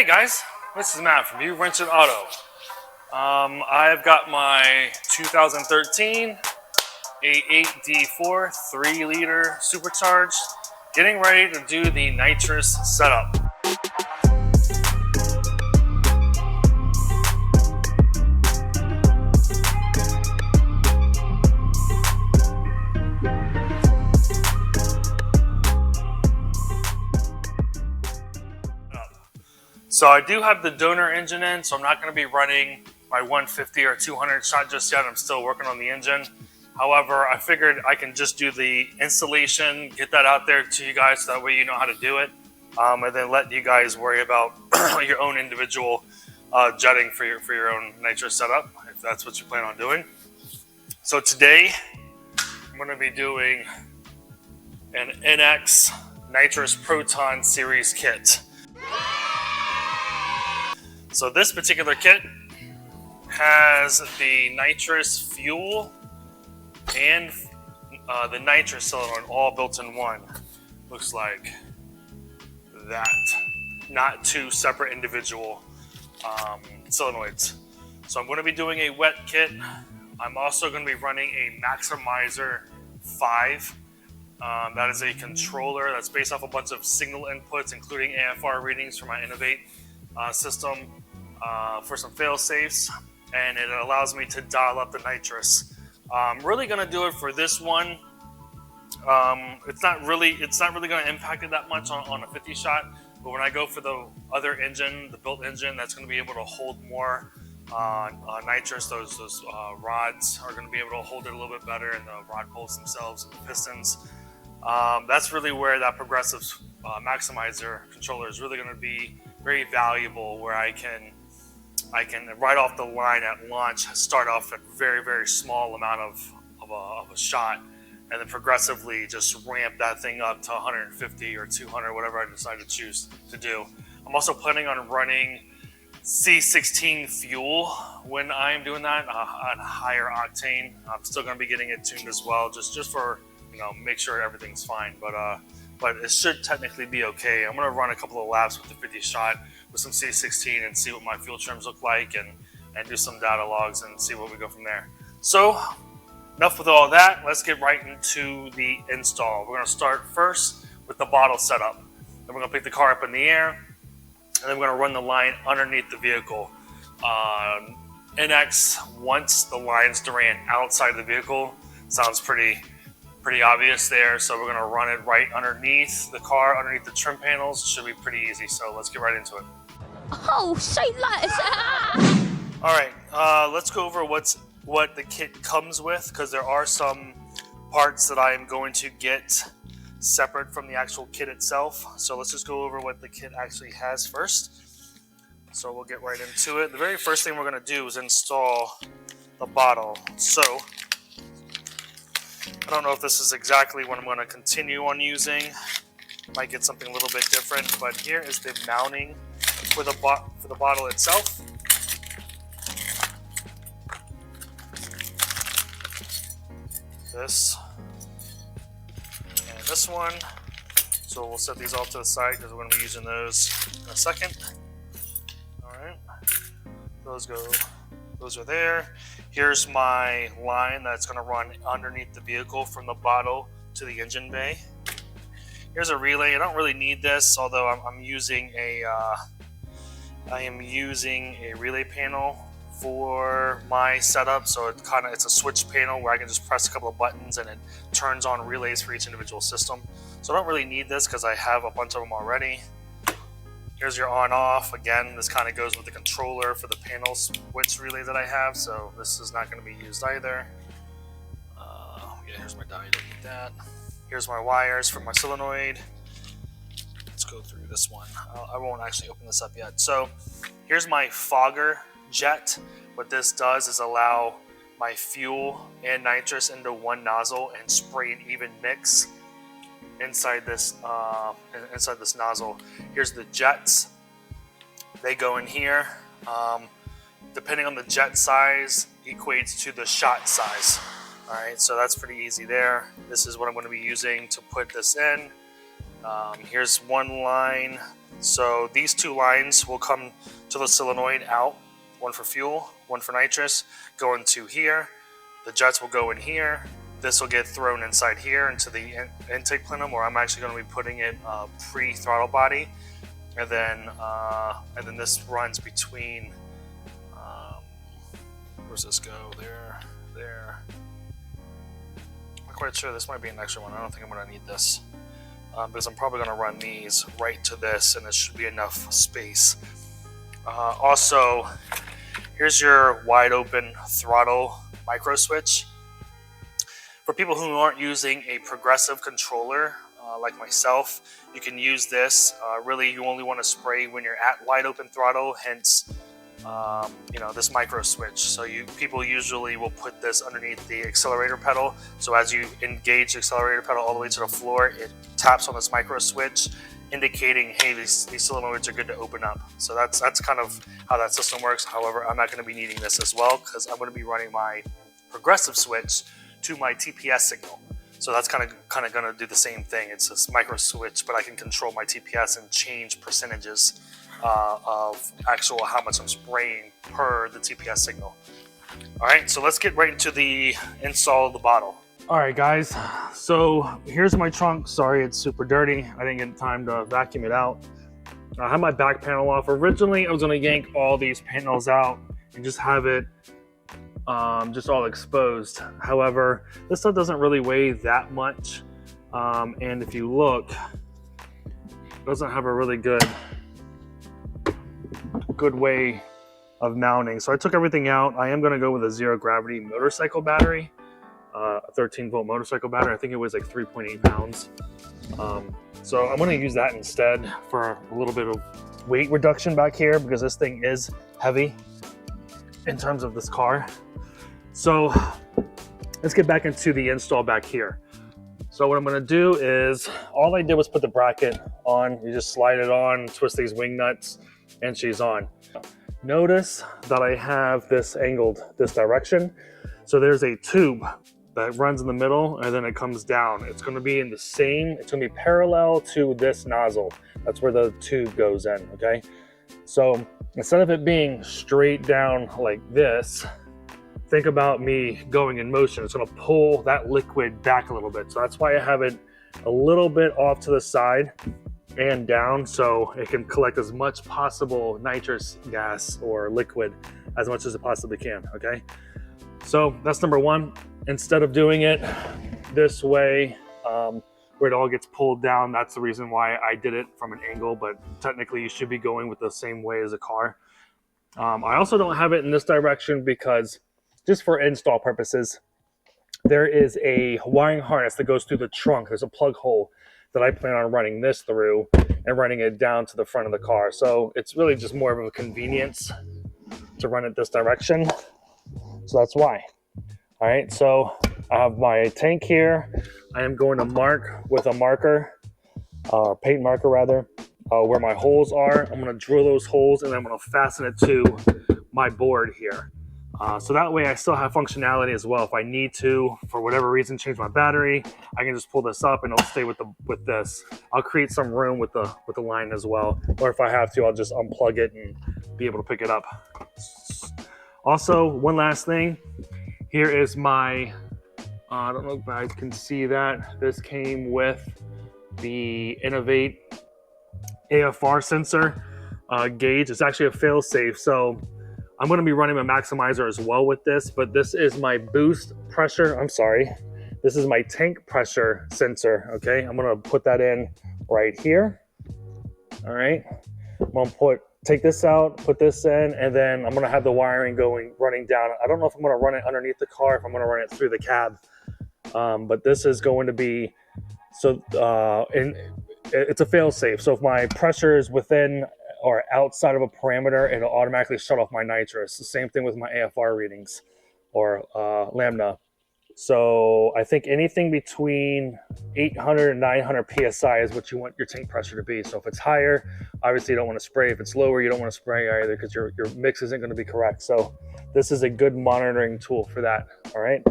Hey guys, this is Matt from Rented Auto. I've got my 2013 A8D4 3-liter supercharged, getting ready to do the nitrous setup. So I do have the donor engine in, so I'm not going to be running my 150 or 200 shot just yet. I'm still working on the engine. However, I figured I can just do the installation, get that out there to you guys so that way you know how to do it, and then let you guys worry about your own individual jetting for your own nitrous setup, if that's what you plan on doing. So today, I'm going to be doing an NX Nitrous Proton Series kit. So this particular kit has the nitrous fuel and the nitrous solenoid all built in one. Looks like that. Not two separate individual solenoids. So I'm going to be doing a wet kit. I'm also going to be running a Maximizer 5. That is a controller that's based off a bunch of signal inputs, including AFR readings from my Innovate system for some fail safes, and it allows me to dial up the nitrous. I'm really going to do it for this one. It's not really going to impact it that much on a 50 shot, but when I go for the other engine, the built engine, that's going to be able to hold more nitrous. Those rods are going to be able to hold it a little bit better, and the rod bolts themselves and the pistons. That's really where that progressive Maximizer controller is really going to be very valuable, where I can right off the line at launch start off at a very, very small amount of a shot, and then progressively just ramp that thing up to 150 or 200, whatever I decide to choose to do. I'm also planning on running C16 fuel when I'm doing that on higher octane. I'm still going to be getting it tuned as well, just for make sure everything's fine. But it should technically be okay. I'm going to run a couple of laps with the 50 shot with some C16 and see what my fuel trims look like, and do some data logs and see where we go from there. So enough with all that. Let's get right into the install. We're going to start first with the bottle setup. Then we're going to pick the car up in the air, and then we're going to run the line underneath the vehicle. NX wants the lines to run outside the vehicle. Sounds pretty obvious there, so we're going to run it right underneath the car, underneath the trim panels. It should be pretty easy, so let's get right into it. Oh, say less. All right, let's go over what the kit comes with, because there are some parts that I am going to get separate from the actual kit itself. So let's just go over what the kit actually has first. So we'll get right into it. The very first thing we're going to do is install the bottle. So I don't know if this is exactly what I'm going to continue on using. Might get something a little bit different, but here is the mounting for the bottle itself. This and this one. So we'll set these off to the side because we're going to be using those in a second. All right, those are there. Here's my line that's going to run underneath the vehicle from the bottle to the engine bay. Here's a relay. I don't really need this, although I am using a relay panel for my setup. So it's a switch panel where I can just press a couple of buttons and it turns on relays for each individual system. So I don't really need this because I have a bunch of them already. Here's your on-off. Again, this kind of goes with the controller for the panel switch relay that I have, so this is not going to be used either. Yeah, here's my die, don't need that. Here's my wires for my solenoid. Let's go through this one. I won't actually open this up yet. So here's my fogger jet. What this does is allow my fuel and nitrous into one nozzle and spray an even mix inside this nozzle. Here's the jets. They go in here. Depending on the jet size, equates to the shot size. All right, so that's pretty easy there. This is what I'm going to be using to put this in. Here's one line So these two lines will come to the solenoid out, one for fuel, one for nitrous, go into here. The jets will go in here. This will get thrown inside here into the intake plenum, where I'm actually going to be putting it pre-throttle body, and then this runs between. Where's this go? There. I'm not quite sure. This might be an extra one. I don't think I'm going to need this because I'm probably going to run these right to this, and it should be enough space. Also, here's your wide open throttle micro switch. For people who aren't using a progressive controller like myself, you can use this. Really, you only want to spray when you're at wide open throttle, hence this micro switch. So people usually will put this underneath the accelerator pedal. So as you engage the accelerator pedal all the way to the floor, it taps on this micro switch, indicating, hey, these solenoids are good to open up. So that's kind of how that system works. However, I'm not going to be needing this as well because I'm going to be running my progressive switch to my TPS signal. So that's kind of going to do the same thing. It's this micro switch, but I can control my TPS and change percentages of actual how much I'm spraying per the TPS signal. All right, so let's get right into the install of the bottle. All right, guys, so here's my trunk. Sorry, it's super dirty. I didn't get time to vacuum it out. I have my back panel off. Originally, I was gonna yank all these panels out and just have it just all exposed. However, this stuff doesn't really weigh that much. And if you look, it doesn't have a really good way of mounting. So I took everything out. I am gonna go with a zero gravity motorcycle battery, a 13-volt motorcycle battery. I think it was like 3.8 pounds. So I'm gonna use that instead for a little bit of weight reduction back here because this thing is heavy in terms of this car. So let's get back into the install back here. So what I'm gonna do is, all I did was put the bracket on. You just slide it on, twist these wing nuts, and she's on. Notice that I have this angled this direction. So there's a tube that runs in the middle and then it comes down. It's gonna be in the same, it's gonna be parallel to this nozzle. That's where the tube goes in, okay? So instead of it being straight down like this, think about me going in motion. It's gonna pull that liquid back a little bit. So that's why I have it a little bit off to the side and down, so it can collect as much possible nitrous gas or liquid as much as it possibly can, okay? So that's number one. Instead of doing it this way, where it all gets pulled down, that's the reason why I did it from an angle, but technically you should be going with the same way as a car. I also don't have it in this direction because, just for install purposes, there is a wiring harness that goes through the trunk. There's a plug hole that I plan on running this through and running it down to the front of the car. So it's really just more of a convenience to run it this direction. So that's why. All right, so I have my tank here. I am going to mark with a marker, paint marker rather, where my holes are. I'm gonna drill those holes and then I'm gonna fasten it to my board here. So that way I still have functionality as well. If I need to, for whatever reason, change my battery, I can just pull this up and it'll stay with this. I'll create some room with the line as well. Or if I have to, I'll just unplug it and be able to pick it up. Also, one last thing. Here is my, I don't know if I can see that. This came with the Innovate AFR sensor gauge. It's actually a fail-safe. So I'm going to be running a maximizer as well with this, but this is my boost pressure. This is my tank pressure sensor. Okay, I'm going to put that in right here. All right, I'm going to take this out, put this in, and then I'm going to have the wiring running down. I don't know if I'm going to run it underneath the car, if I'm going to run it through the cab, but this is going to be it's a fail-safe. So if my pressure is within or outside of a parameter, it'll automatically shut off my nitrous. The same thing with my AFR readings or lambda. So I think anything between 800 and 900 PSI is what you want your tank pressure to be. So if it's higher, obviously you don't want to spray. If it's lower, you don't want to spray either because your mix isn't going to be correct. So this is a good monitoring tool for that, all right?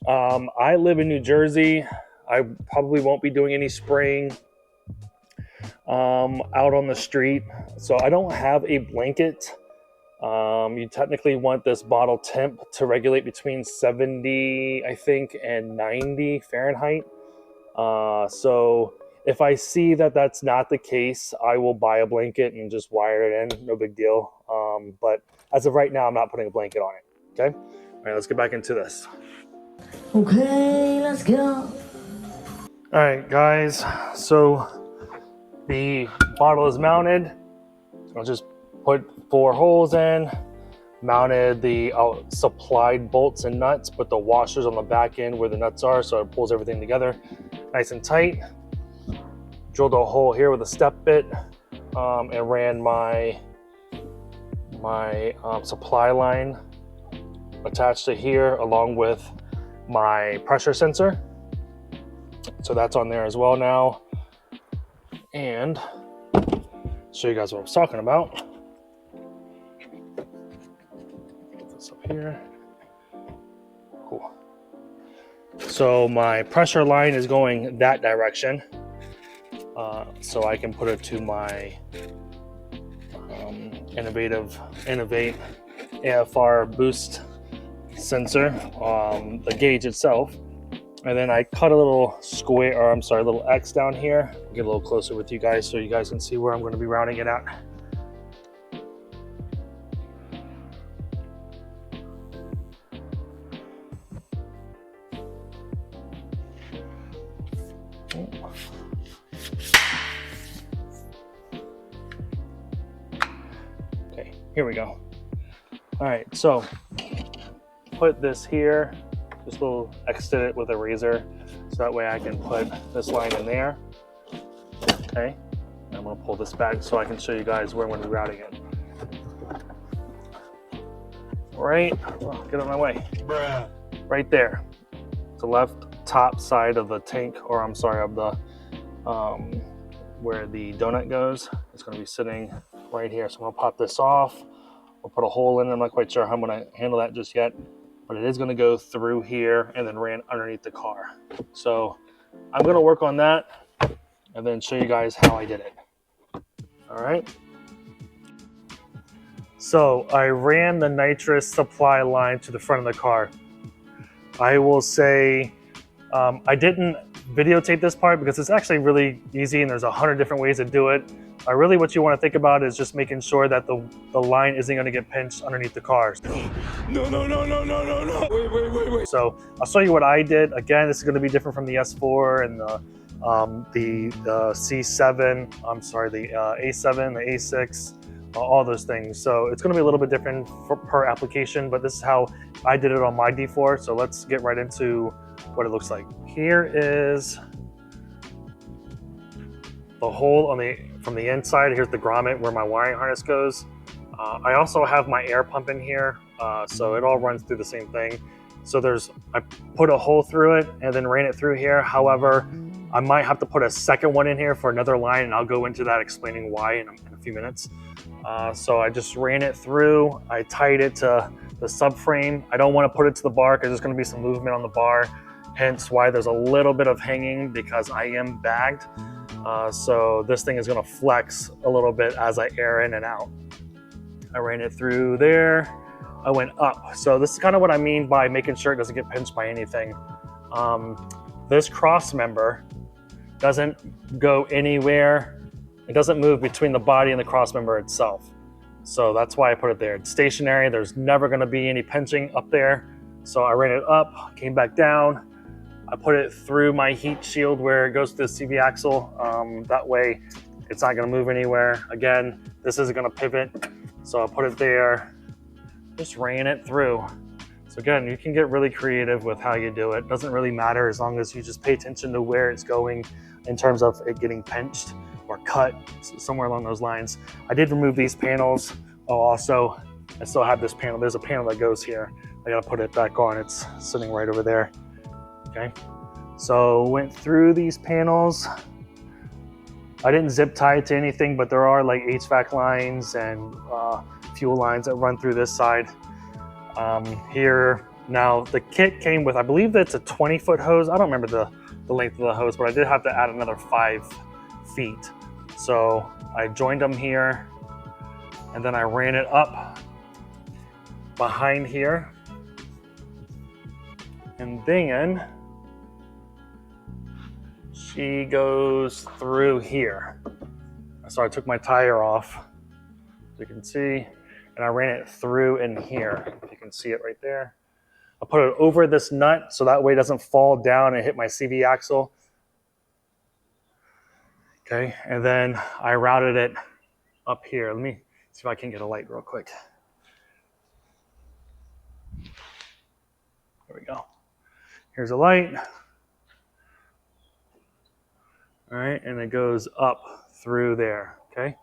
I live in New Jersey. I probably won't be doing any spraying out on the street. So I don't have a blanket. You technically want this bottle temp to regulate between 70, I think, and 90 Fahrenheit. So if I see that that's not the case, I will buy a blanket and just wire it in. No big deal. But as of right now, I'm not putting a blanket on it. Okay. All right, let's get back into this. Okay, let's go. All right, guys. So the bottle is mounted. I'll just put 4 holes in. Mounted the supplied bolts and nuts, put the washers on the back end where the nuts are, so it pulls everything together nice and tight. Drilled a hole here with a step bit, and ran my supply line attached to here along with my pressure sensor. So that's on there as well now. And show you guys what I was talking about. Get this up here. Cool. So my pressure line is going that direction. So I can put it to my Innovate AFR boost sensor, the gauge itself. And then I cut a little square, or I'm sorry, a little X down here. Get a little closer with you guys so you guys can see where I'm going to be routing it at. Okay, here we go. All right, so put this here. Just a little extend it with a razor, so that way I can put this line in there. Okay, and I'm gonna pull this back so I can show you guys where I'm gonna be routing it. Right, oh, get out of my way. Bruh. Right there, the left top side of the tank, or I'm sorry, of the where the donut goes. It's gonna be sitting right here. So I'm gonna pop this off. I'll put a hole in it. I'm not quite sure how I'm gonna handle that just yet, but it is going to go through here and then ran underneath the car. So I'm going to work on that and then show you guys how I did it. All right. So I ran the nitrous supply line to the front of the car. I will say I didn't videotape this part because it's actually really easy and there's 100 different ways to do it. Really what you want to think about is just making sure that the line isn't going to get pinched underneath the car. No. Wait. So I'll show you what I did. Again, this is going to be different from the S4 and the C7, I'm sorry, the A7, the A6, all those things. So it's going to be a little bit different per application, but this is how I did it on my D4. So let's get right into what it looks like. Here is the hole on from the inside. Here's the grommet where my wiring harness goes. I also have my air pump in here, so it all runs through the same thing. So I put a hole through it and then ran it through here. However, I might have to put a second one in here for another line, and I'll go into that explaining why in a few minutes. So I just ran it through. I tied it to the subframe. I don't want to put it to the bar because there's going to be some movement on the bar, hence why there's a little bit of hanging because I am bagged. So this thing is going to flex a little bit as I air in and out. I ran it through there. I went up. So this is kind of what I mean by making sure it doesn't get pinched by anything. This cross member doesn't go anywhere. It doesn't move between the body and the cross member itself. So that's why I put it there. It's stationary. There's never going to be any pinching up there. So I ran it up, came back down. I put it through my heat shield where it goes to the CV axle. That way it's not going to move anywhere. Again, this isn't going to pivot. So I put it there, just ran it through. So again, you can get really creative with how you do it. Doesn't really matter as long as you just pay attention to where it's going in terms of it getting pinched or cut, somewhere along those lines. I did remove these panels. Oh, also, I still have this panel. There's a panel that goes here. I gotta put it back on. It's sitting right over there. Okay, so went through these panels. I didn't zip tie it to anything, but there are like HVAC lines and fuel lines that run through this side. Here, now the kit came with, I believe that's a 20-foot hose. I don't remember the length of the hose, but I did have to add another 5 feet. So I joined them here, and then I ran it up behind here, and then she goes through here. So I took my tire off, as you can see, and I ran it through in here. If you can see it right there. I put it over this nut so that way it doesn't fall down and hit my CV axle. Okay, and then I routed it up here. Let me see if I can get a light real quick. There we go. Here's a light. All right, and it goes up through there, okay?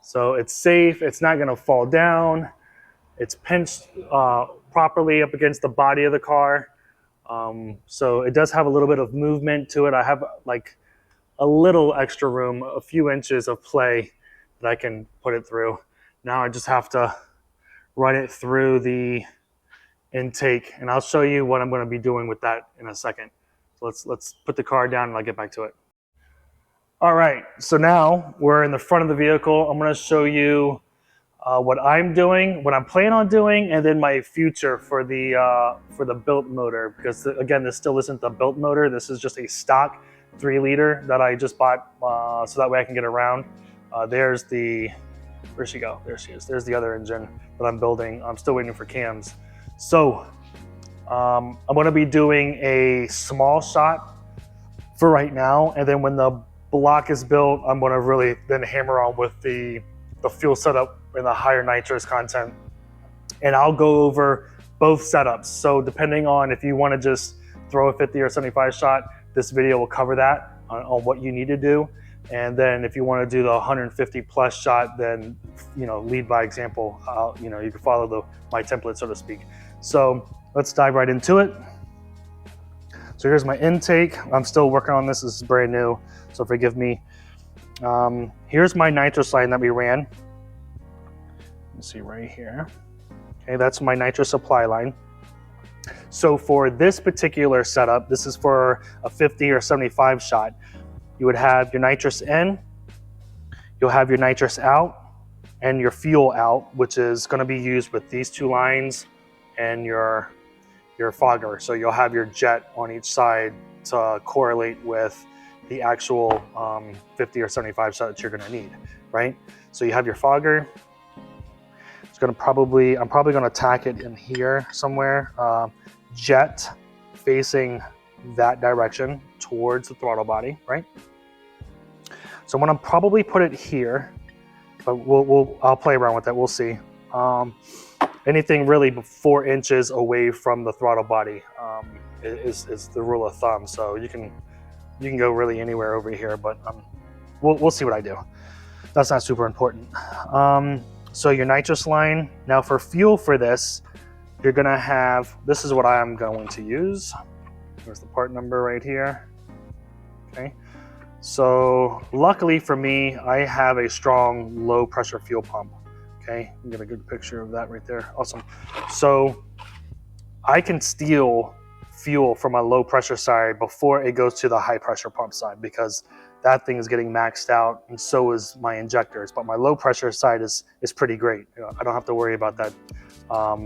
So it's safe, it's not gonna fall down. It's pinched properly up against the body of the car. So it does have a little bit of movement to it. I have like a little extra room, a few inches of play that I can put it through. Now I just have to run it through the intake, and I'll show you what I'm gonna be doing with that in a second. So let's put the car down and I'll get back to it. All right, so now we're in the front of the vehicle. I'm gonna show you what I'm doing, what I'm planning on doing, and then my future for the built motor. Because again, this still isn't the built motor. This is just a stock 3 liter that I just bought, so that way I can get around. There's the, where'd she go? There she is. There's the other engine that I'm building. I'm still waiting for cams. So I'm gonna be doing a small shot for right now, and then when the block is built, I'm gonna really then hammer on with the fuel setup and the higher nitrous content. And I'll go over both setups. So depending on if you wanna just throw a 50 or 75 shot, this video will cover that on what you need to do. And then if you wanna do the 150 plus shot, then lead by example. You can follow my template, so to speak. So let's dive right into it. So here's my intake. I'm still working on this. This is brand new, so forgive me. Here's my nitrous line that we ran. You see right here. Okay, that's my nitrous supply line. So for this particular setup, this is for a 50 or 75 shot. You would have your nitrous in, you'll have your nitrous out, and your fuel out, which is going to be used with these 2 lines and your fogger. So you'll have your jet on each side to correlate with the actual 50 or 75 shot that you're going to need, right? So you have your fogger. It's going to I'm probably going to tack it in here somewhere. Jet facing that direction towards the throttle body, right? So I'm going to probably put it here, but I'll play around with that. We'll see. Anything really 4 inches away from the throttle body is the rule of thumb. So you can go really anywhere over here, but we'll see what I do. That's not super important. So your nitrous line. Now for fuel for this, you're gonna have, this is what I'm going to use. There's the part number right here. Okay. So luckily for me, I have a strong low pressure fuel pump. Okay, you get a good picture of that right there. Awesome. So I can steal fuel from my low pressure side before it goes to the high pressure pump side, because that thing is getting maxed out, and so is my injectors. But my low pressure side is pretty great. I don't have to worry about that.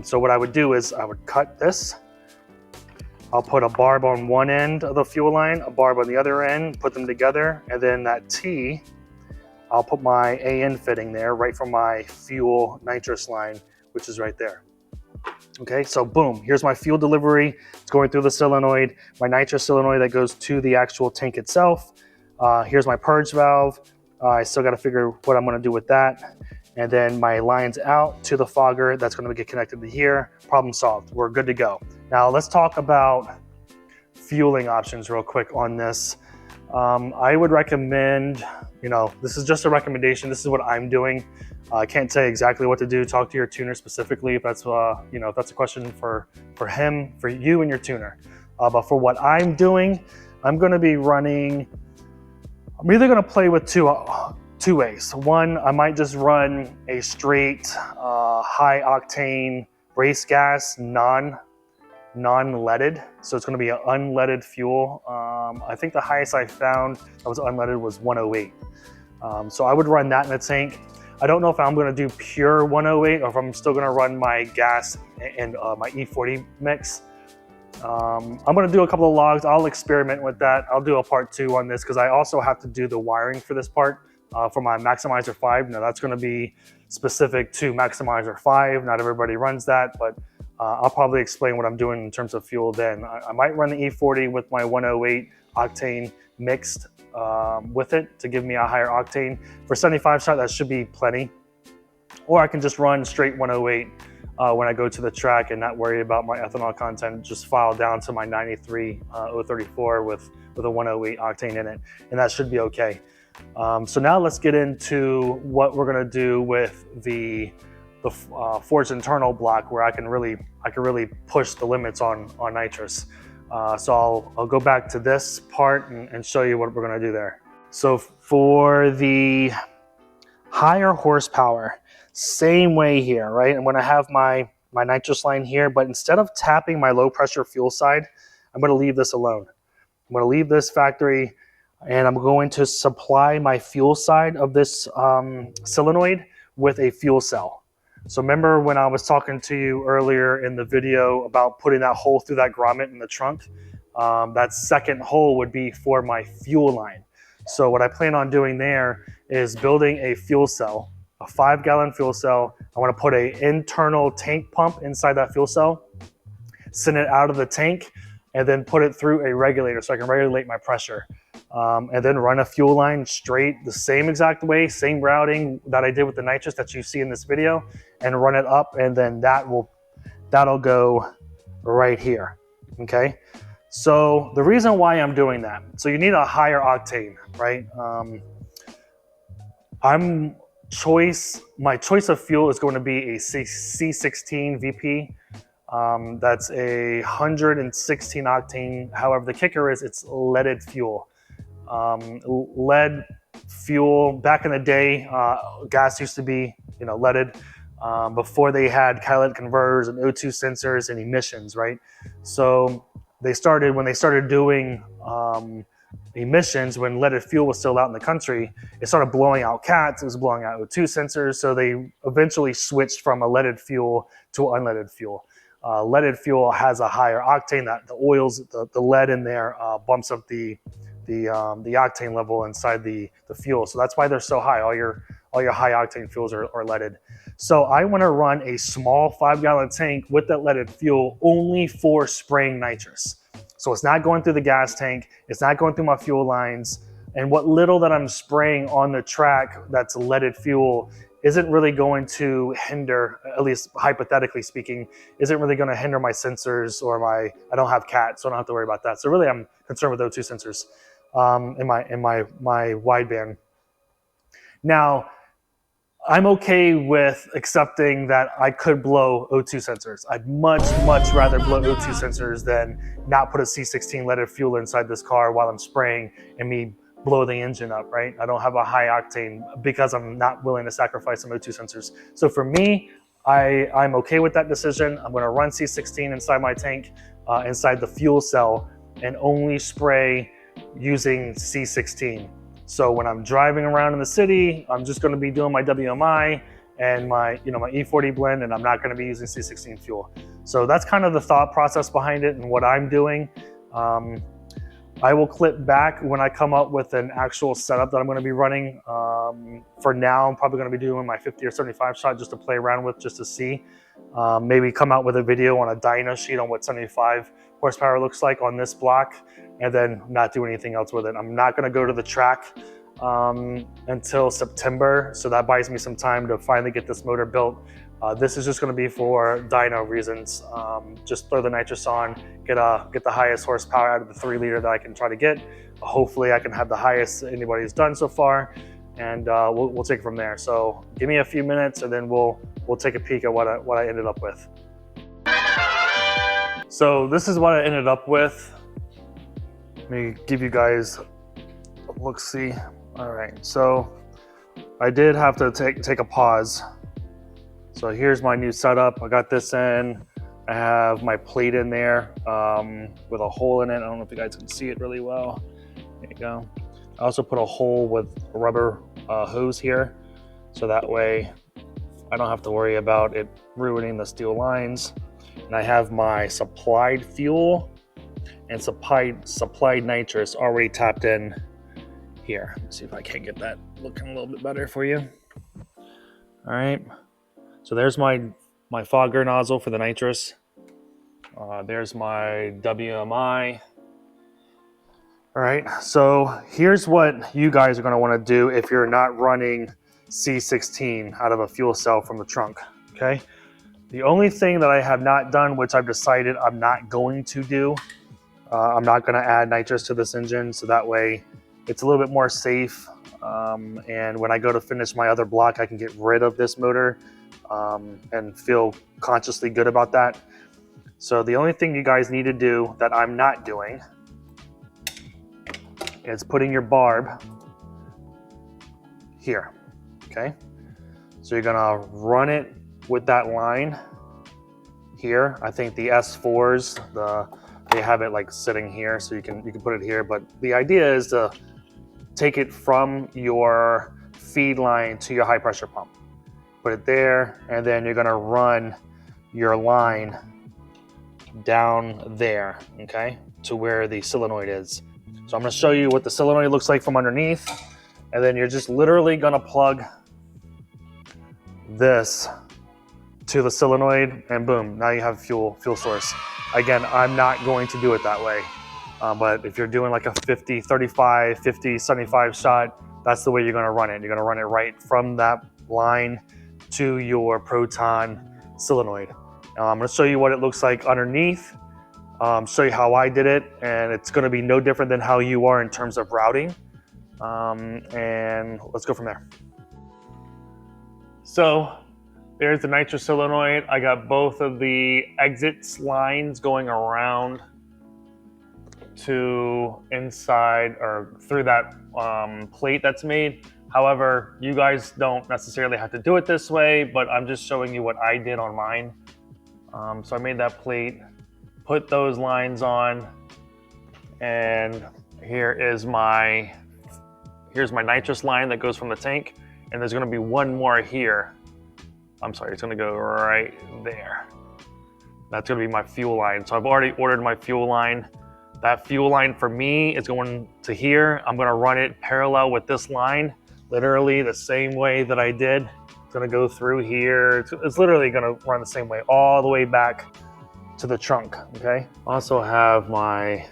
So what I would do is I would cut this. I'll put a barb on one end of the fuel line, a barb on the other end, put them together, and then that T, I'll put my AN fitting there right from my fuel nitrous line, which is right there. Okay, so boom, here's my fuel delivery. It's going through the solenoid, my nitrous solenoid that goes to the actual tank itself. Here's my purge valve. I still got to figure what I'm going to do with that. And then my lines out to the fogger. That's going to get connected to here. Problem solved. We're good to go. Now let's talk about fueling options real quick on this. I would recommend, this is just a recommendation. This is what I'm doing. I can't say exactly what to do. Talk to your tuner specifically if that's, if that's a question for him, for you and your tuner. But for what I'm doing, I'm going to be running. I'm either going to play with two ways. One, I might just run a straight high octane race gas, non-leaded. So it's going to be an unleaded fuel. I think the highest I found that was unleaded was 108. So I would run that in the tank. I don't know if I'm going to do pure 108 or if I'm still going to run my gas and my E40 mix. I'm going to do a couple of logs. I'll experiment with that. I'll do a part 2 on this because I also have to do the wiring for this part for my Maximizer 5. Now that's going to be specific to Maximizer 5. Not everybody runs that, but I'll probably explain what I'm doing in terms of fuel then. I might run the E40 with my 108 octane mixed with it to give me a higher octane. For 75 shot, that should be plenty. Or I can just run straight 108 when I go to the track and not worry about my ethanol content, just file down to my 93 034 with a 108 octane in it, and that should be okay. So now let's get into what we're gonna do with the Forged internal block, where I can really push the limits on nitrous. So I'll go back to this part and show you what we're gonna do there. So for the higher horsepower, same way here, right? I'm gonna have my nitrous line here, but instead of tapping my low pressure fuel side, I'm gonna leave this alone. I'm gonna leave this factory, and I'm going to supply my fuel side of this solenoid with a fuel cell. So remember when I was talking to you earlier in the video about putting that hole through that grommet in the trunk? That second hole would be for my fuel line. So what I plan on doing there is building a fuel cell, a 5-gallon fuel cell. I want to put an internal tank pump inside that fuel cell, send it out of the tank, and then put it through a regulator so I can regulate my pressure. And then run a fuel line straight the same exact way, same routing that I did with the nitrous that you see in this video, and run it up, and then that'll go right here, okay? So the reason why I'm doing that, so you need a higher octane, right? My choice of fuel is going to be a C16 VP. That's a 116 octane. However, the kicker is it's leaded fuel. Lead fuel, back in the day, gas used to be, leaded before they had catalytic converters and O2 sensors and emissions, right? So when they started doing emissions, when leaded fuel was still out in the country, it started blowing out cats, it was blowing out O2 sensors, so they eventually switched from a leaded fuel to unleaded fuel. Leaded fuel has a higher octane, that the oils, the lead in there bumps up the octane level inside the fuel. So that's why they're so high. All your high octane fuels are leaded. So I want to run a small 5-gallon tank with that leaded fuel only for spraying nitrous. So it's not going through the gas tank. It's not going through my fuel lines. And what little that I'm spraying on the track that's leaded fuel isn't really going to hinder, at least hypothetically speaking, isn't really going to hinder my sensors or I don't have CAT, so I don't have to worry about that. So really I'm concerned with O2 sensors in my wideband. Now, I'm okay with accepting that I could blow O2 sensors. I'd much rather blow O2 sensors than not put a C16 leaded fuel inside this car while I'm spraying and me blow the engine up, right? I don't have a high octane because I'm not willing to sacrifice some O2 sensors. So for me, I'm okay with that decision. I'm gonna run C16 inside my tank, inside the fuel cell, and only spray using C16. So when I'm driving around in the city, I'm just gonna be doing my WMI and my E40 blend, and I'm not gonna be using C16 fuel. So that's kind of the thought process behind it and what I'm doing. I will clip back when I come up with an actual setup that I'm going to be running. For now, I'm probably going to be doing my 50 or 75 shot just to play around with, just to see. Maybe come out with a video on a dyno sheet on what 75 horsepower looks like on this block, and then not do anything else with it. I'm not going to go to the track until September, so that buys me some time to finally get this motor built. This is just going to be for dyno reasons. Just throw the nitrous on, get the highest horsepower out of the 3-liter that I can try to get. Hopefully I can have the highest anybody's done so far, and we'll take it from there. So give me a few minutes and then we'll take a peek at what I ended up with. So this is what I ended up with. Let me give you guys a look-see. All right, so I did have to take a pause. So here's my new setup. I got this in. I have my plate in there with a hole in it. I don't know if you guys can see it really well. There you go. I also put a hole with a rubber hose here, so that way I don't have to worry about it ruining the steel lines. And I have my supplied fuel and supplied nitrous already tapped in here. Let's see if I can get that looking a little bit better for you. All right, so there's my fogger nozzle for the nitrous. There's my WMI. All right, so here's what you guys are going to want to do if you're not running C16 out of a fuel cell from the trunk, okay? The only thing that I have not done, which I've decided I'm not going to do, I'm not going to add nitrous to this engine, so that way it's a little bit more safe. And when I go to finish my other block, I can get rid of this motor and feel consciously good about that. So the only thing you guys need to do that I'm not doing is putting your barb here, okay? So you're gonna run it with that line here. I think the S4s, they have it like sitting here, so you can put it here. But the idea is to take it from your feed line to your high pressure pump. Put it there, and then you're gonna run your line down there, okay, to where the solenoid is. So I'm gonna show you what the solenoid looks like from underneath, and then you're just literally gonna plug this to the solenoid, and boom, now you have fuel source. Again, I'm not going to do it that way, but if you're doing like a 50, 35, 50, 75 shot, that's the way you're gonna run it. You're gonna run it right from that line to your proton solenoid. Now I'm gonna show you what it looks like underneath, show you how I did it, and it's gonna be no different than how you are in terms of routing, and let's go from there. So there's the nitrous solenoid. I got both of the exits lines going around to inside or through that plate that's made. However, you guys don't necessarily have to do it this way, but I'm just showing you what I did on mine. So I made that plate, put those lines on, and here's my nitrous line that goes from the tank, and there's gonna be one more here. I'm sorry, it's gonna go right there. That's gonna be my fuel line. So I've already ordered my fuel line. That fuel line for me is going to here. I'm gonna run it parallel with this line, literally the same way that I did. It's gonna go through here. It's literally gonna run the same way all the way back to the trunk, okay? Also have my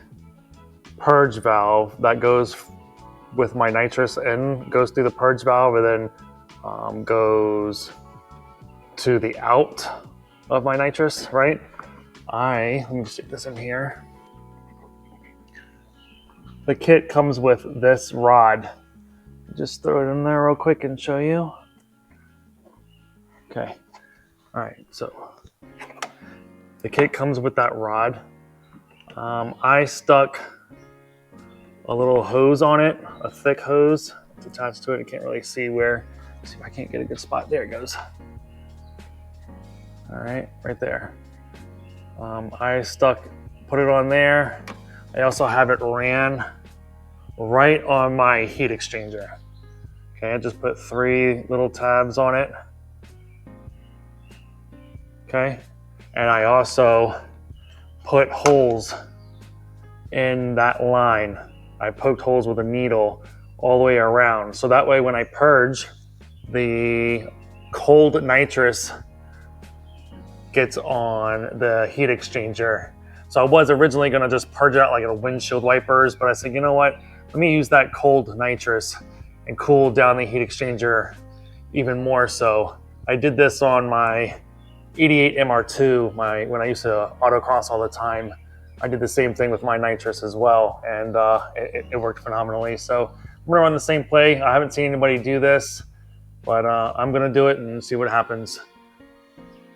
purge valve that goes with my nitrous in, goes through the purge valve, and then goes to the out of my nitrous, right? Let me stick this in here. The kit comes with this rod. Just throw it in there real quick and show you. Okay, all right, so the kit comes with that rod. I stuck a little hose on it, a thick hose. It's attached to it. I can't really see where. Let's see if I can't get a good spot. There it goes. All right, right there. I put it on there. I also have it ran right on my heat exchanger. Okay, I just put 3 little tabs on it. Okay, and I also put holes in that line. I poked holes with a needle all the way around. So that way when I purge, the cold nitrous gets on the heat exchanger. So I was originally gonna just purge it out like a windshield wipers, but I said, you know what? Let me use that cold nitrous and cool down the heat exchanger even more so. I did this on my 88 MR2, when I used to autocross all the time. I did the same thing with my nitrous as well, and it worked phenomenally. So I'm gonna run the same play. I haven't seen anybody do this, but I'm gonna do it and see what happens.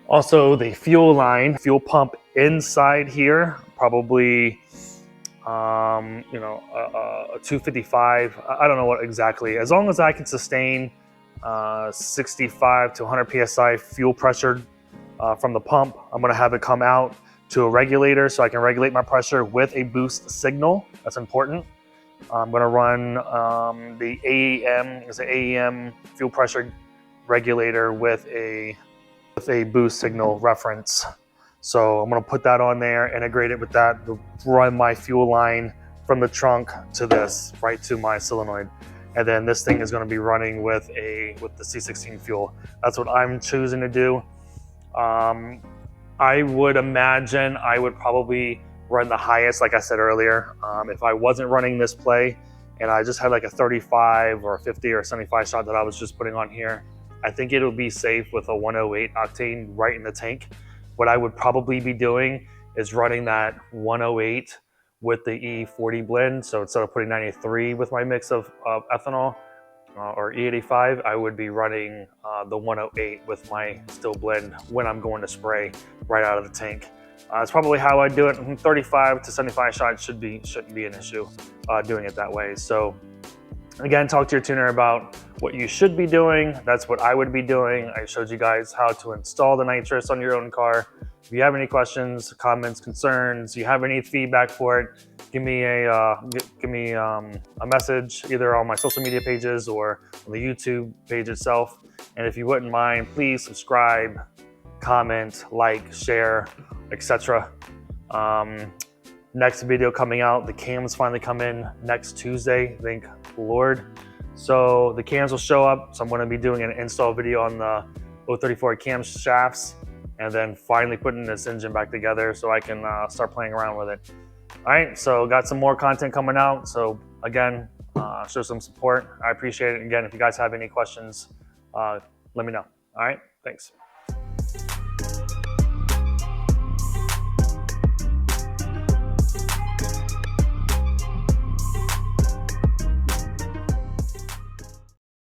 Also, the fuel line, fuel pump inside here, probably, a 255. I don't know what exactly. As long as I can sustain 65 to 100 PSI fuel pressure from the pump, I'm gonna have it come out to a regulator so I can regulate my pressure with a boost signal. That's important. I'm gonna run the AEM, is an AEM fuel pressure regulator with a boost signal reference. So I'm gonna put that on there, integrate it with that, to run my fuel line from the trunk to this, right to my solenoid. And then this thing is gonna be running with the C16 fuel. That's what I'm choosing to do. I would imagine I would probably run the highest, like I said earlier. If I wasn't running this play and I just had like a 35 or a 50 or a 75 shot that I was just putting on here, I think it'll be safe with a 108 octane right in the tank. What I would probably be doing is running that 108 with the E40 blend. So instead of putting 93 with my mix of ethanol or E85, I would be running the 108 with my still blend when I'm going to spray right out of the tank. It's probably how I do it. 35 to 75 shots shouldn't be an issue doing it that way. So again, talk to your tuner about what you should be doing. That's what I would be doing. I showed you guys how to install the nitrous on your own car. If you have any questions, comments, concerns, you have any feedback for it, give me a message either on my social media pages or on the YouTube page itself. And if you wouldn't mind, please subscribe, comment, like, share, etc. Next video coming out, the cams finally come in next Tuesday, thank Lord. So the cams will show up. So I'm going to be doing an install video on the 034 cam shafts and then finally putting this engine back together so I can start playing around with it. All right, so got some more content coming out. So again, show some support. I appreciate it. Again, if you guys have any questions, let me know. All right, thanks.